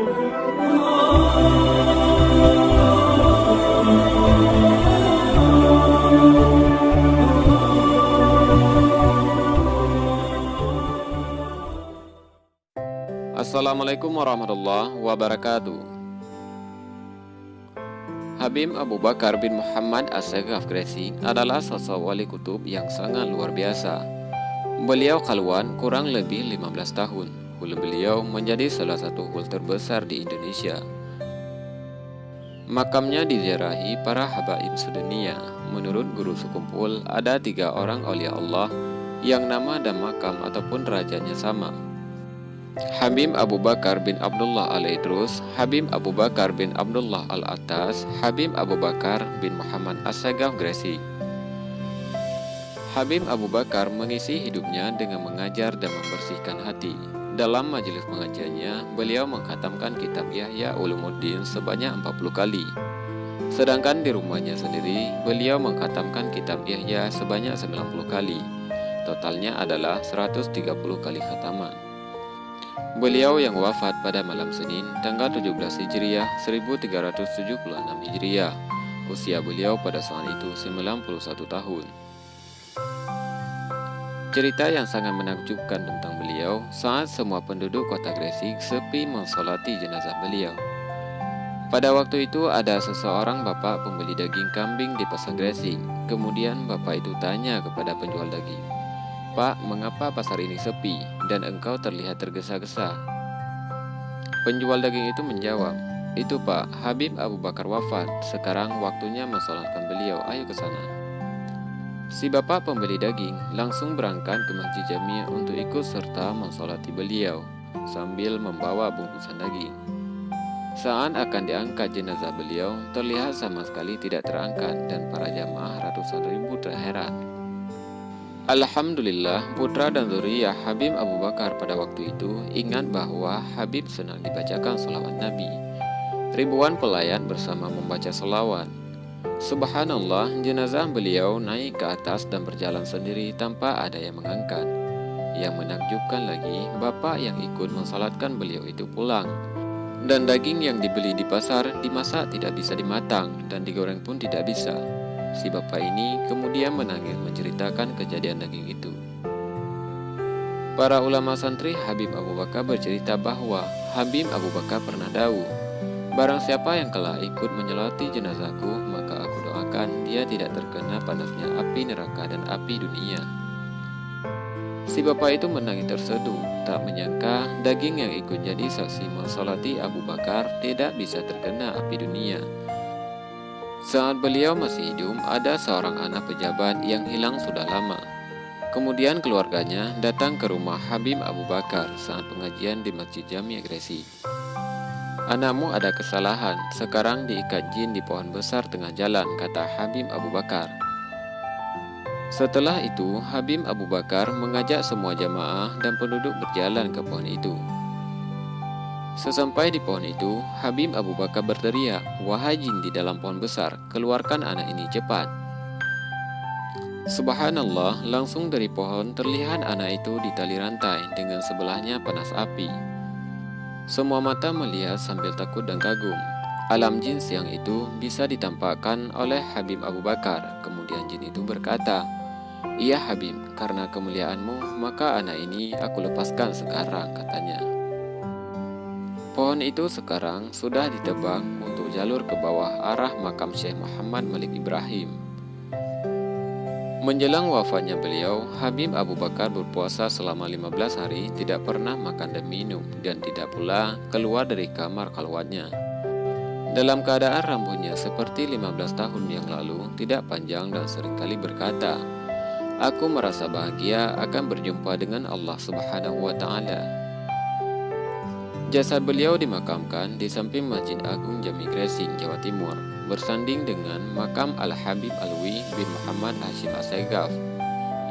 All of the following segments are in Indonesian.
Assalamualaikum warahmatullahi wabarakatuh. Habib Abu Bakar bin Muhammad As-Saghaf Gresik adalah sosok wali kutub yang sangat luar biasa. Beliau kaluan kurang lebih 15 tahun. Hul beliau menjadi salah satu hul terbesar di Indonesia. Makamnya diziarahi para habaib sedunia. Menurut guru sekumpul, ada 3 orang aulia Allah yang nama dan makam ataupun rajanya sama. Habib Abu Bakar bin Abdullah Al-Idrus, Habib Abu Bakar bin Abdullah Al-Attas, Habib Abu Bakar bin Muhammad As-Saghaf Gresik. Habib Abu Bakar mengisi hidupnya dengan mengajar dan membersihkan hati. Dalam majelis pengajiannya, beliau mengkhatamkan kitab Ihya Ulumuddin sebanyak 40 kali. Sedangkan di rumahnya sendiri, beliau mengkhatamkan kitab Ihya sebanyak 90 kali. Totalnya adalah 130 kali khataman. Beliau yang wafat pada malam Senin, tanggal 17 Hijriah 1376 Hijriah. Usia beliau pada saat itu 91 tahun. Cerita yang sangat menakjubkan tentang beliau saat semua penduduk kota Gresik sepi mensolati jenazah beliau. Pada waktu itu ada seseorang bapak pembeli daging kambing di pasar Gresik. Kemudian bapak itu tanya kepada penjual daging, "Pak, mengapa pasar ini sepi dan engkau terlihat tergesa-gesa?" Penjual daging itu menjawab, "Itu Pak, Habib Abu Bakar wafat. Sekarang waktunya mensolatkan beliau, ayo ke sana." Si bapak pembeli daging langsung berangkat ke Masjid Jami' untuk ikut serta mensolati beliau sambil membawa bungkusan daging. Saat akan diangkat jenazah beliau, terlihat sama sekali tidak terangkat dan para jamaah ratusan ribu terheran. Alhamdulillah, putra dan zuriyah Habib Abu Bakar pada waktu itu ingat bahwa Habib senang dibacakan selawat Nabi. Ribuan pelayan bersama membaca selawat. Subhanallah, jenazah beliau naik ke atas dan berjalan sendiri tanpa ada yang mengangkat. Yang menakjubkan lagi, bapak yang ikut mensalatkan beliau itu pulang. Dan daging yang dibeli di pasar dimasak tidak bisa dimatang dan digoreng pun tidak bisa. Si bapak ini kemudian menangis menceritakan kejadian daging itu. Para ulama santri Habib Abu Bakar bercerita bahwa Habib Abu Bakar pernah dawuh, "Barang siapa yang kelak ikut menyolati jenazahku, maka aku doakan dia tidak terkena panasnya api neraka dan api dunia." Si bapak itu menangis terseduh, tak menyangka daging yang ikut jadi saksi mensolati Abu Bakar tidak bisa terkena api dunia. Saat beliau masih hidup, ada seorang anak pejabat yang hilang sudah lama. Kemudian keluarganya datang ke rumah Habib Abu Bakar saat pengajian di Masjid Jami' Gresik. "Anakmu ada kesalahan, sekarang diikat jin di pohon besar tengah jalan," kata Habib Abu Bakar. Setelah itu, Habib Abu Bakar mengajak semua jamaah dan penduduk berjalan ke pohon itu. Sesampai di pohon itu, Habib Abu Bakar berteriak, "Wahai jin di dalam pohon besar, keluarkan anak ini cepat." Subhanallah, langsung dari pohon terlihat anak itu di tali rantai dengan sebelahnya panas api. Semua mata melihat sambil takut dan kagum. Alam jin siang itu bisa ditampakkan oleh Habib Abu Bakar. Kemudian jin itu berkata, "Iya Habib, karena kemuliaanmu, maka anak ini aku lepaskan sekarang," katanya. Pohon itu sekarang sudah ditebang untuk jalur ke bawah arah makam Syekh Muhammad Malik Ibrahim. Menjelang wafatnya beliau, Habib Abu Bakar berpuasa selama 15 hari, tidak pernah makan dan minum, dan tidak pula keluar dari kamar khalwatnya. Dalam keadaan rambutnya seperti 15 tahun yang lalu, tidak panjang dan seringkali berkata, "Aku merasa bahagia akan berjumpa dengan Allah Subhanahu wa Ta'ala." Jasad beliau dimakamkan di samping Masjid Agung Jami' Gresik, Jawa Timur, bersanding dengan makam Al-Habib Alwi bin Muhammad Hashim As-Saghaf,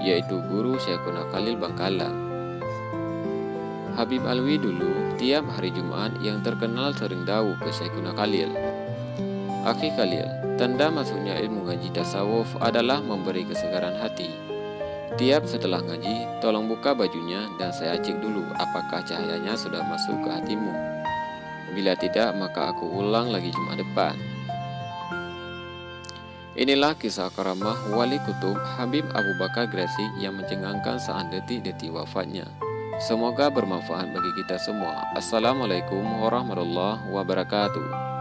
yaitu guru Syekhuna Khalil Bangkalan. Habib Alwi dulu tiap hari Jumat yang terkenal sering dawuh ke Syekhuna Khalil, "Akhi Khalil, tanda masuknya ilmu ngaji tasawuf adalah memberi kesegaran hati. Tiap setelah ngaji, tolong buka bajunya dan saya cek dulu apakah cahayanya sudah masuk ke hatimu. Bila tidak, maka aku ulang lagi Jumat depan. Inilah kisah karamah Wali Kutub Habib Abu Bakar Gresik yang mencengangkan saat detik-detik wafatnya. Semoga bermanfaat bagi kita semua. Assalamualaikum warahmatullahi wabarakatuh.